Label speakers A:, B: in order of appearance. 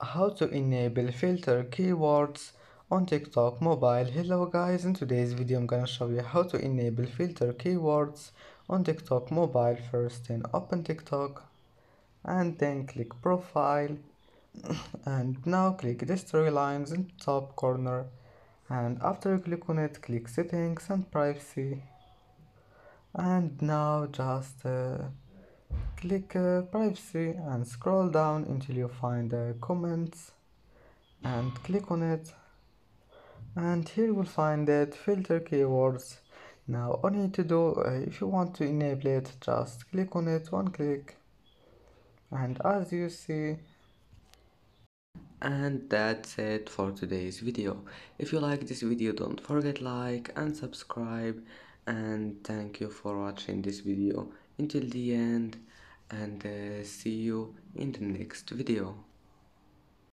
A: How to enable filter keywords on TikTok mobile. Hello guys, in today's video I'm gonna show you how to enable filter keywords on TikTok mobile. First then open TikTok and then click profile and now click the three lines in top corner, and after you click on it click settings and privacy, and now just click privacy and scroll down until you find the comments and click on it, and here you will find that filter keywords. Now all you need to do, if you want to enable it, just click on it one click, and as you see. And that's it for today's video. If you like this video, don't forget like and subscribe, and thank you for watching this video until the end, and see you in the next video.